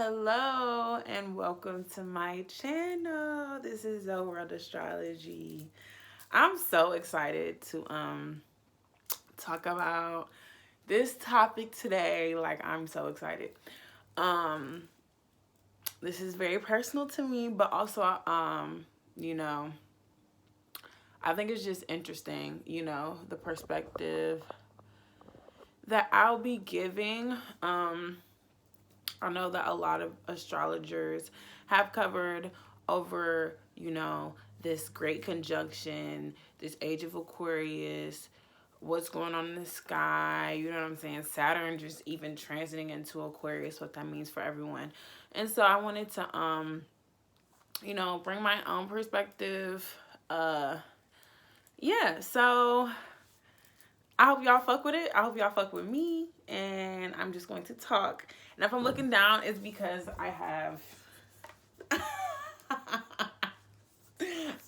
Hello and welcome to my channel. This is World Astrology. I'm so excited to talk about this topic today. Like, I'm so excited. Um this is very personal to me, but also you know, I think it's just interesting, the perspective that I'll be giving. I know that a lot of astrologers have covered over, this great conjunction, this age of Aquarius, what's going on in the sky, you know what I'm saying? Saturn just even transiting into Aquarius, what that means for everyone. And so I wanted to, bring my own perspective. Yeah, so I hope y'all fuck with it. I hope y'all fuck with me. And I'm just going to talk. And if I'm looking down, it's because I have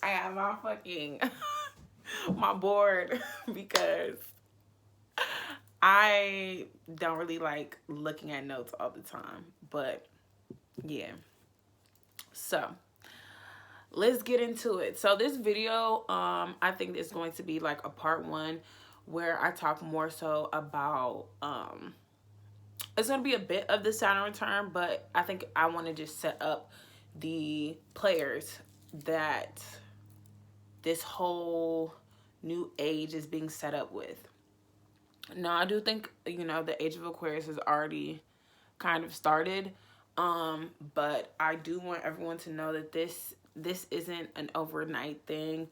I have my fucking my board because I don't really like looking at notes all the time. But yeah. So let's get into it. So this video, I think it's going to be like a part 1 where I talk more so about it's going to be a bit of the Saturn return, but I think I want to just set up the players that this whole new age is being set up with. Now, I do think, the age of Aquarius has already kind of started, but I do want everyone to know that this isn't an overnight thing.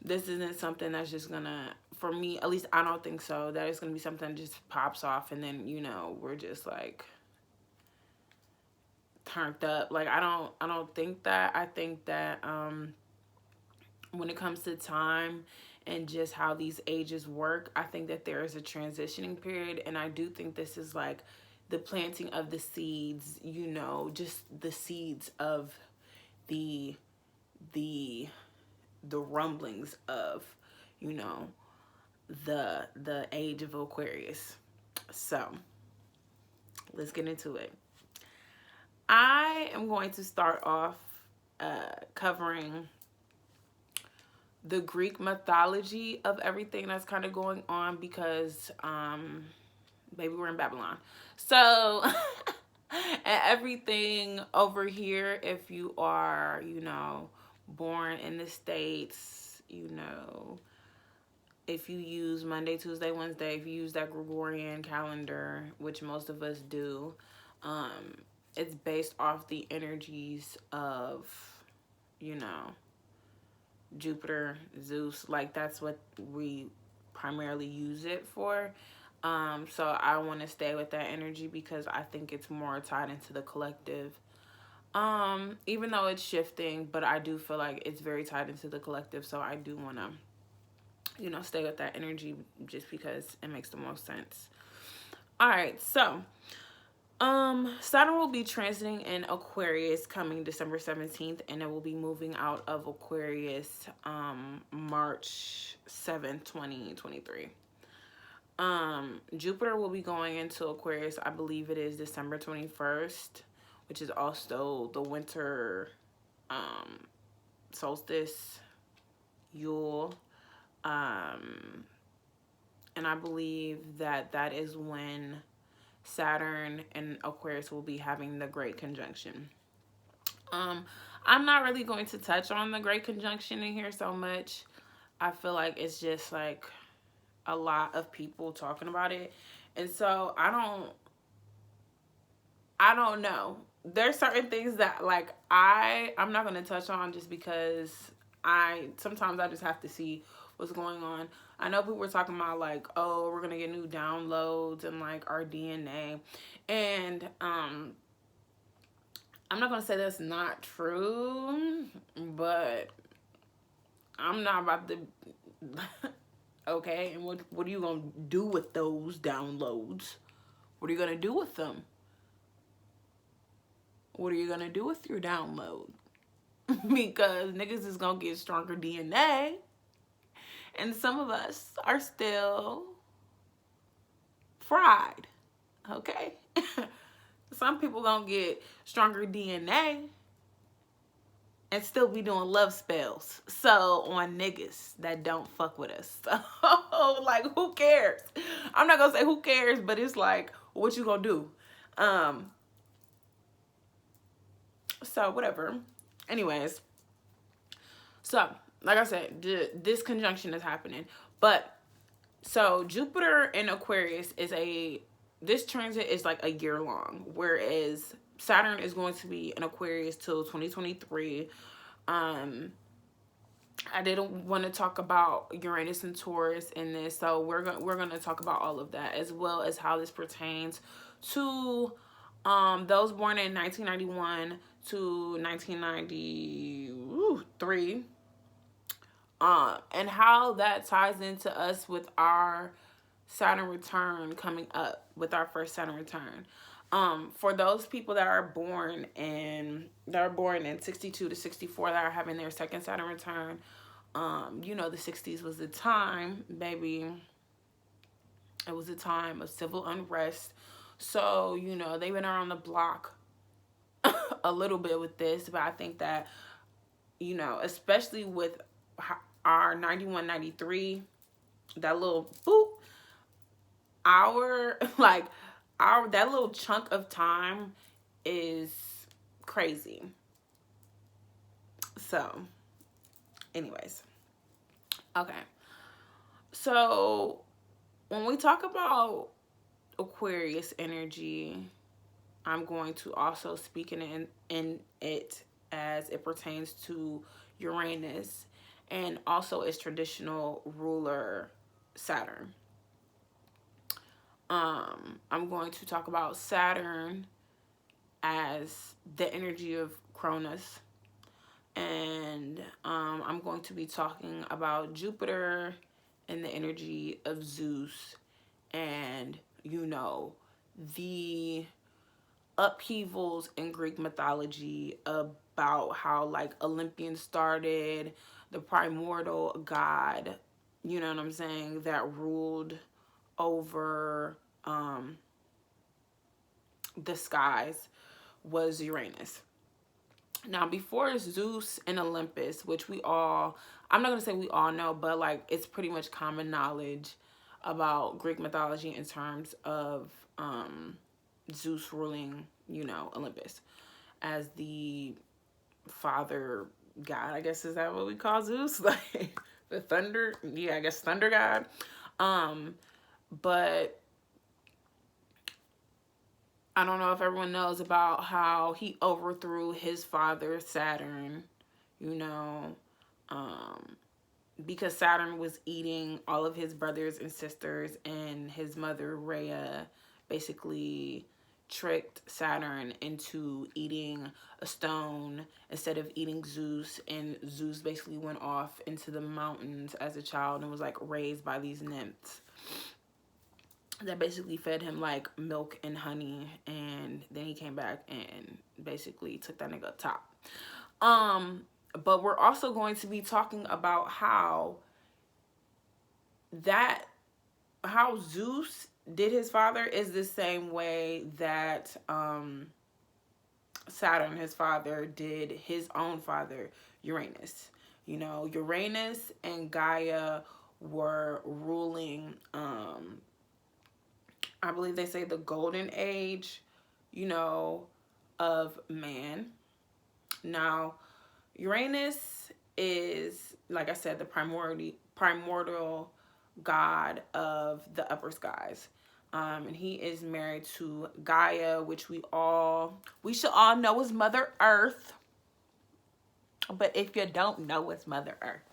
This isn't something that's just gonna, for me at least, I don't think so, that it's gonna be something that just pops off and then we're just like turned up. Like, I don't think that. I think that when it comes to time and just how these ages work, I think that there is a transitioning period, and I do think this is like the planting of the seeds, just the seeds of the rumblings of, the age of Aquarius. So let's get into it. I am going to start off covering the Greek mythology of everything that's kind of going on because baby, we're in Babylon. So and everything over here, if you are, born in the States, if you use Monday, Tuesday, Wednesday, if you use that Gregorian calendar, which most of us do, it's based off the energies of, Jupiter, Zeus. Like, that's what we primarily use it for. So I want to stay with that energy because I think it's more tied into the collective. Even though it's shifting, but I do feel like it's very tied into the collective. So I do want to, stay with that energy just because it makes the most sense. All right, so Saturn will be transiting in Aquarius coming December 17th, and it will be moving out of Aquarius March 7th, 2023. Jupiter will be going into Aquarius, I believe it is December 21st, which is also the winter solstice, Yule. And I believe that is when Saturn and Aquarius will be having the great conjunction. I'm not really going to touch on the great conjunction in here so much. I feel like it's just like a lot of people talking about it, and so I don't know. There's certain things that like I'm not going to touch on just because sometimes I just have to see what's going on. I know people were talking about like, oh, we're gonna get new downloads and like our DNA, and I'm not gonna say that's not true, but I'm not about to. Okay, and what are you gonna do with those downloads? What are you gonna do with them? What are you gonna do with your download? Because niggas is gonna get stronger DNA. And some of us are still fried, okay? Some people gonna get stronger DNA and still be doing love spells. So on niggas that don't fuck with us. So like, who cares? I'm not gonna say who cares, but it's like, what you gonna do? So whatever. Anyways, so like I said, this conjunction is happening. But so Jupiter in Aquarius this transit is like a year long, whereas Saturn is going to be in Aquarius till 2023. I didn't want to talk about Uranus and Taurus in this, so we're going to talk about all of that, as well as how this pertains to those born in 1991 to 1993, and how that ties into us with our Saturn return coming up, with our first Saturn return. For those people that are born in 62 to 64 that are having their second Saturn return, you know, the 60s was the time, baby. It was a time of civil unrest. So, you know, they've been around the block a little bit with this, but I think that, you know, especially with our 91, 93, that little boop, that little chunk of time is crazy. So, anyways. Okay. So, when we talk about Aquarius energy, I'm going to also speak in it as it pertains to Uranus and also its traditional ruler, Saturn. I'm going to talk about Saturn as the energy of Cronus, and I'm going to be talking about Jupiter and the energy of Zeus, and, you know, the upheavals in Greek mythology about how, like, Olympians started, the primordial god, you know what I'm saying, that ruled over the skies, was Uranus. Now, before Zeus and Olympus, which I'm not going to say we all know, but like it's pretty much common knowledge about Greek mythology in terms of Zeus ruling, you know, Olympus as the father god, I guess. Is that what we call Zeus? Like the thunder? Yeah, I guess thunder god. But I don't know if everyone knows about how he overthrew his father, Saturn, you know, because Saturn was eating all of his brothers and sisters, and his mother, Rhea, basically tricked Saturn into eating a stone instead of eating Zeus, and Zeus basically went off into the mountains as a child and was like raised by these nymphs that basically fed him like milk and honey, and then he came back and basically took that nigga up top. But we're also going to be talking about how Zeus did his father is the same way that Saturn, his father, did his own father, Uranus. You know, Uranus and Gaia were ruling I believe they say the golden age, you know, of man. Now, Uranus is, like I said, the primordial god of the upper skies. And he is married to Gaia, which we should all know is Mother Earth. But if you don't know, it's Mother Earth.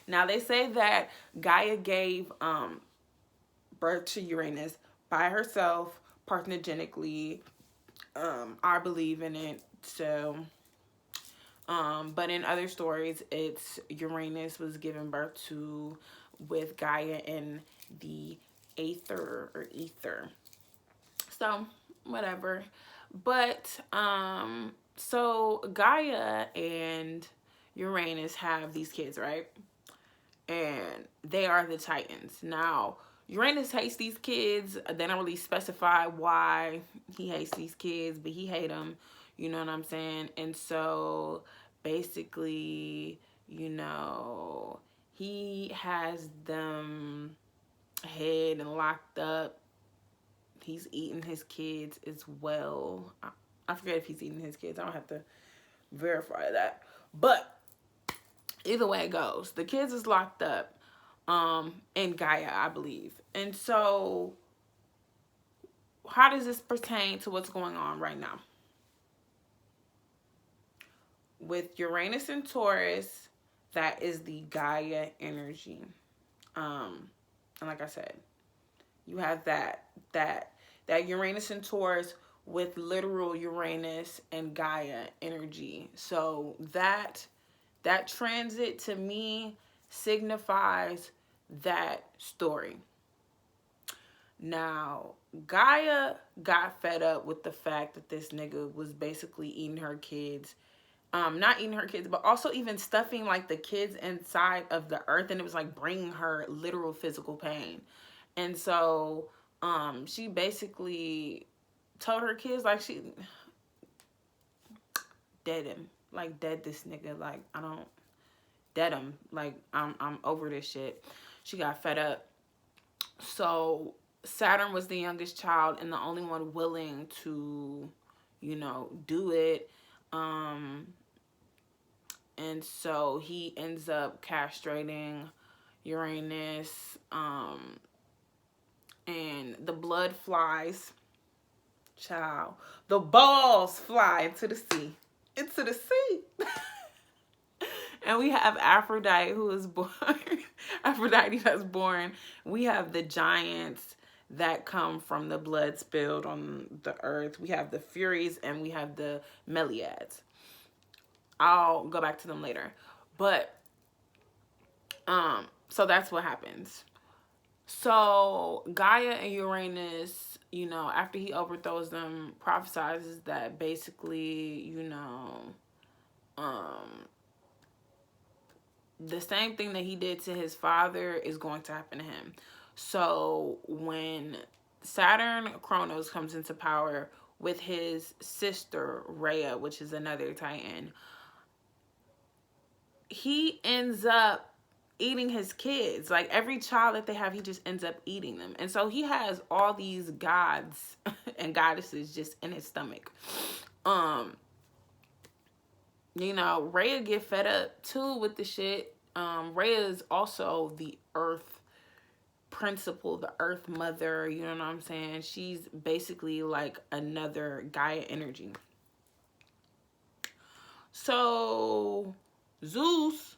Now, they say that Gaia gave birth to Uranus by herself, parthenogenically. I believe in it. So, but in other stories, it's Uranus was given birth to with Gaia in the ether. So, whatever. But, so Gaia and Uranus have these kids, right? And they are the Titans. Now, Uranus hates these kids. They don't really specify why he hates these kids, but he hate them. You know what I'm saying? And so basically, you know, he has them hid and locked up. He's eating his kids as well. I forget if he's eating his kids. I don't have to verify that. But either way it goes, the kids is locked up in Gaia, I believe. And so how does this pertain to what's going on right now? With Uranus and Taurus, that is the Gaia energy. And like I said, you have that Uranus and Taurus with literal Uranus and Gaia energy. So that transit to me signifies that story. Now, Gaia got fed up with the fact that this nigga was basically eating her kids. Not eating her kids, but also even stuffing like the kids inside of the earth, and it was like bringing her literal physical pain. And so she basically told her kids, like, she dead him, like dead this nigga, like I don't dead him, like I'm over this shit. She got fed up. So Saturn was the youngest child and the only one willing to, you know, do it. And so he ends up castrating Uranus, and the blood flies. Child, the balls fly into the sea. Into the sea. And we have Aphrodite, who is born. Aphrodite that's born. We have the giants that come from the blood spilled on the earth. We have the Furies and we have the Meliads. I'll go back to them later. But so that's what happens. So Gaia and Uranus, you know, after he overthrows them, prophesizes that basically, you know, the same thing that he did to his father is going to happen to him. So when Saturn Kronos comes into power with his sister Rhea, which is another Titan, he ends up eating his kids. Like every child that they have, he just ends up eating them. And so he has all these gods and goddesses just in his stomach. You know, Rhea get fed up too with the shit. Rhea is also the earth principle, the earth mother, you know what I'm saying? She's basically like another Gaia energy. So Zeus,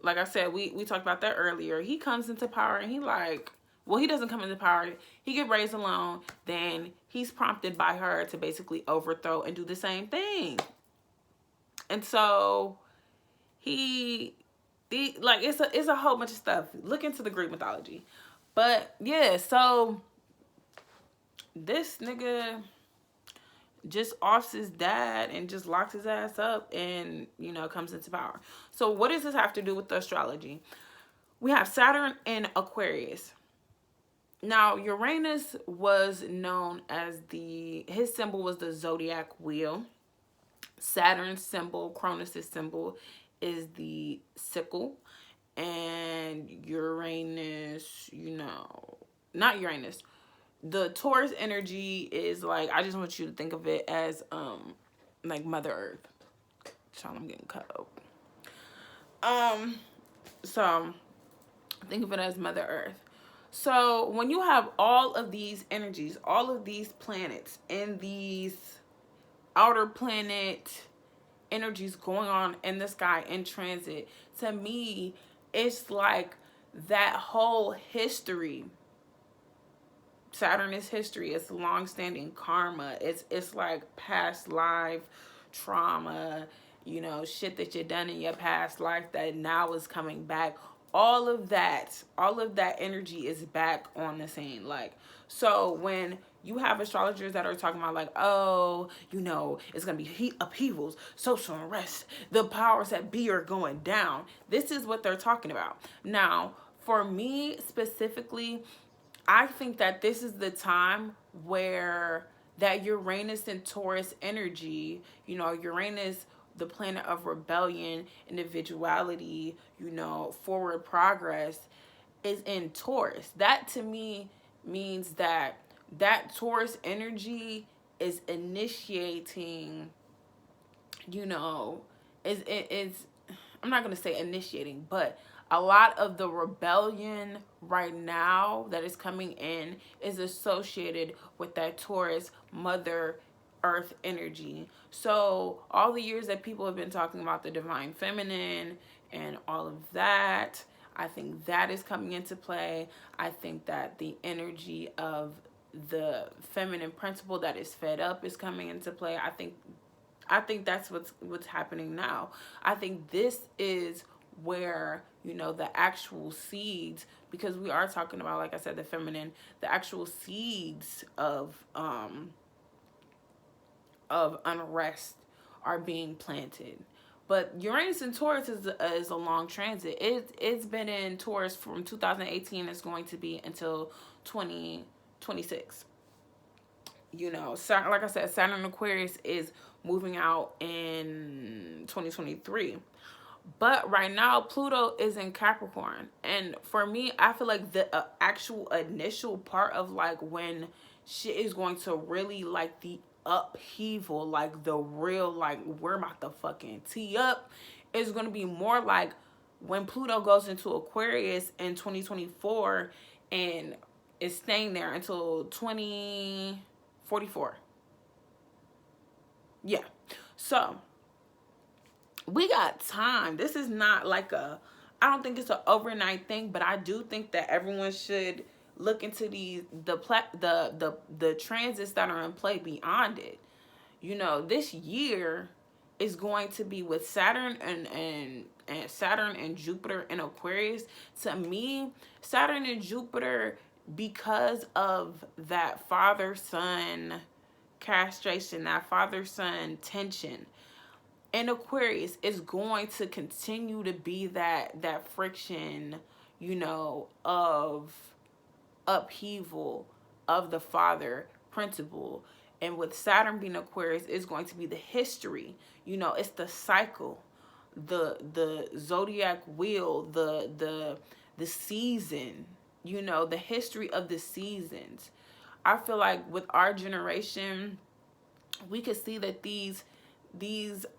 like I said, we talked about that earlier. He comes into power and he like, well, he doesn't come into power. He get raised alone. Then he's prompted by her to basically overthrow and do the same thing. And so like it's a whole bunch of stuff. Look into the Greek mythology. But yeah, so this nigga just offs his dad and just locks his ass up and, you know, comes into power. So what does this have to do with the astrology? We have Saturn in Aquarius. Now, Uranus was known as his symbol was the zodiac wheel. Saturn's symbol, Cronus' symbol, is the sickle. And Uranus, you know, not Uranus. The Taurus energy is like, I just want you to think of it as like Mother Earth. Child, I'm getting cut open. So think of it as Mother Earth. So when you have all of these energies, all of these planets and these outer planet energies going on in the sky in transit, to me, it's like that whole history. Saturn is history. It's long-standing karma. It's like past life trauma, you know, shit that you done in your past life that now is coming back. All of that energy is back on the scene. Like, so when you have astrologers that are talking about like, oh, you know, it's going to be upheavals, social unrest, the powers that be are going down. This is what they're talking about. Now, for me specifically, I think that this is the time where that Uranus and Taurus energy, you know, Uranus, the planet of rebellion, individuality, you know, forward progress, is in Taurus. That to me means that that Taurus energy is initiating, you know, is I'm not going to say initiating, but a lot of the rebellion right now that is coming in is associated with that Taurus mother earth energy. So all the years that people have been talking about the divine feminine and all of that, I think that is coming into play. I think that the energy of the feminine principle that is fed up is coming into play. I think that's what's happening now. I think this is where, you know, the actual seeds, because we are talking about, like I said, the feminine, the actual seeds of unrest are being planted. But Uranus in Taurus is a long transit. It's been in Taurus from 2018. It's going to be until 2026. You know, like I said, Saturn Aquarius is moving out in 2023. But right now, Pluto is in Capricorn. And for me, I feel like the actual initial part of like when shit is going to really like the upheaval, like the real, like we're about to fucking tee up, is going to be more like when Pluto goes into Aquarius in 2024 and is staying there until 2044. Yeah. So we got time. This is not like I don't think it's an overnight thing, but I do think that everyone should look into the transits that are in play beyond it. You know, this year is going to be with Saturn and Saturn and Jupiter in Aquarius. To me, Saturn and Jupiter, because of that father-son castration, that father-son tension, and Aquarius is going to continue to be that friction, you know, of upheaval of the father principle. And with Saturn being Aquarius, it's going to be the history. You know, it's the cycle, the zodiac wheel, the season, you know, the history of the seasons. I feel like with our generation, we could see that these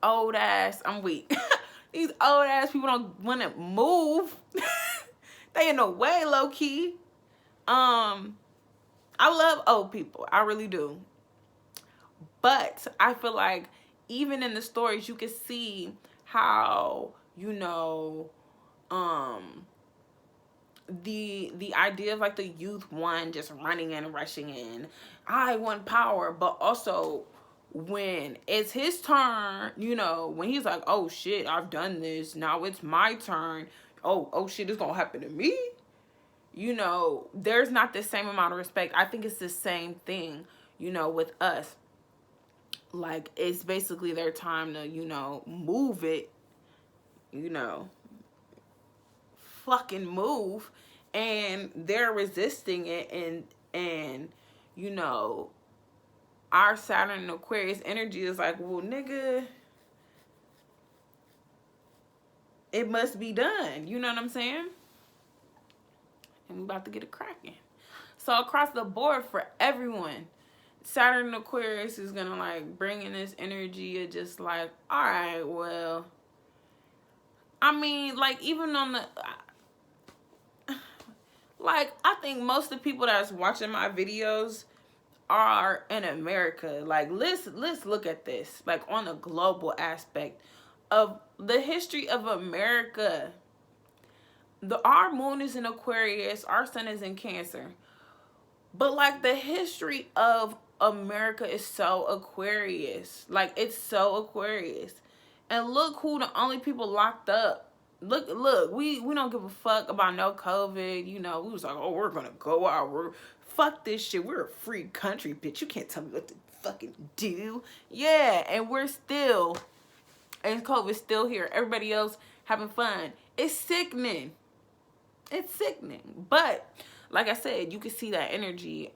old ass, I'm weak. These old ass people don't want to move. They in the way, low key. I love old people. I really do. But I feel like even in the stories, you can see how, you know, the idea of like the youth one just running and rushing in. I want power, but also when it's his turn, you know, when he's like, oh shit, I've done this, now it's my turn. Oh shit, it's gonna happen to me. You know, there's not the same amount of respect. I think it's the same thing, you know, with us. Like, it's basically their time to, you know, move it, you know, fucking move, and they're resisting it, and you know, our Saturn and Aquarius energy is like, well, nigga, it must be done. You know what I'm saying? And we about to get it cracking. So across the board for everyone, Saturn and Aquarius is gonna like bring in this energy of just like, all right, well, I mean, like, even on the, like, I think most of the people that's watching my videos are in America. Like, let's look at this, like, on a global aspect of the history of America. Our moon is in Aquarius, our sun is in Cancer. But like, the history of America is so Aquarius. Like, it's so Aquarius. And look who the only people locked up. Look, we don't give a fuck about no COVID. You know, we was like, oh, we're gonna go out. Fuck this shit. We're a free country, bitch. You can't tell me what to fucking do. Yeah, and we're still, and COVID's still here. Everybody else having fun. It's sickening. It's sickening. But like I said, you can see that energy.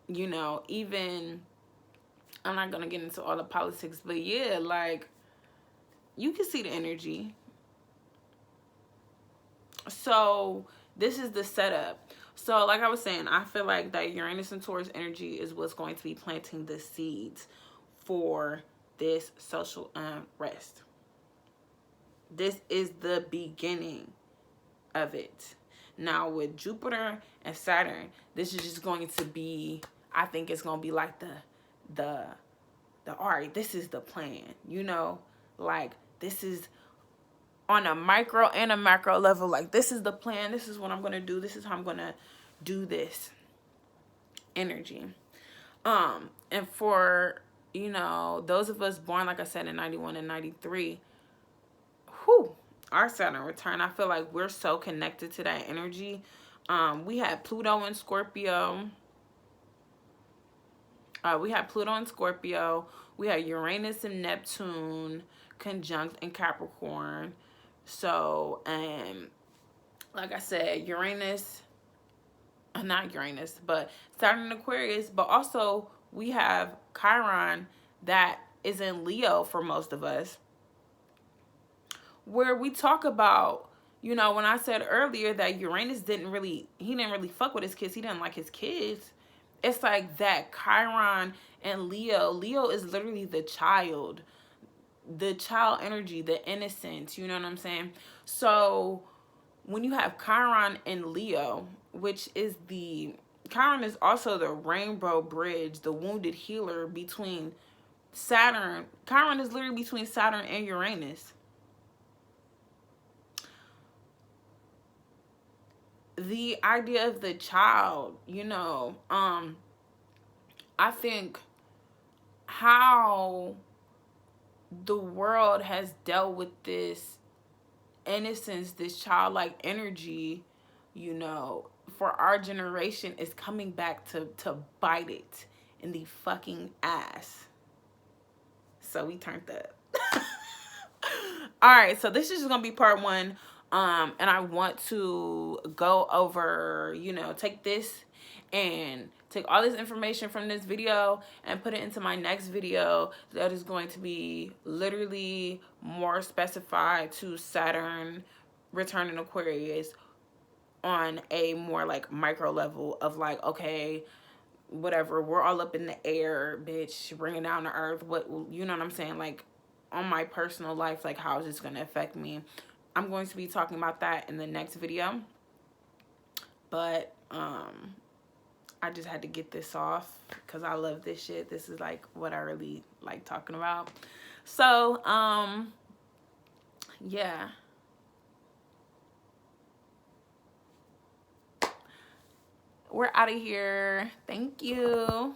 You know, even, I'm not gonna get into all the politics, but yeah, like, you can see the energy. So this is the setup. So like I was saying, I feel like that Uranus and Taurus energy is what's going to be planting the seeds for this social unrest. This is the beginning of it. Now with Jupiter and Saturn, this is just going to be, I think it's going to be like the all right, this is the plan, you know, like this is on a micro and a macro level, like this is the plan, this is what I'm going to do, this is how I'm going to do this energy. And for, you know, those of us born, like I said, in 91 and 93, whew, our Saturn return, I feel like we're so connected to that energy. We had Pluto in Scorpio. We had Pluto in Scorpio. We had Uranus and Neptune conjunct in Capricorn. So, like I said, Uranus, not Uranus, but Saturn in Aquarius. But also, we have Chiron that is in Leo for most of us, where we talk about, you know, when I said earlier that Uranus didn't really fuck with his kids. He didn't like his kids. It's like that Chiron and Leo. Leo is literally the child energy, the innocence, you know what I'm saying? So when you have Chiron and Leo, which is Chiron is also the rainbow bridge, the wounded healer between Saturn. Chiron is literally between Saturn and Uranus. The idea of the child, you know, I think how the world has dealt with this innocence, this childlike energy, you know, for our generation is coming back to bite it in the fucking ass. So we turned up. All right, so this is just gonna be part one. And I want to go over, you know, take all this information from this video and put it into my next video that is going to be literally more specified to Saturn return in Aquarius on a more like micro level of like, okay, whatever, we're all up in the air, bitch, bringing down the earth. What, you know what I'm saying? Like on my personal life, like how is this going to affect me? I'm going to be talking about that in the next video. But I just had to get this off because I love this shit. This is like what I really like talking about. So yeah. We're out of here. Thank you.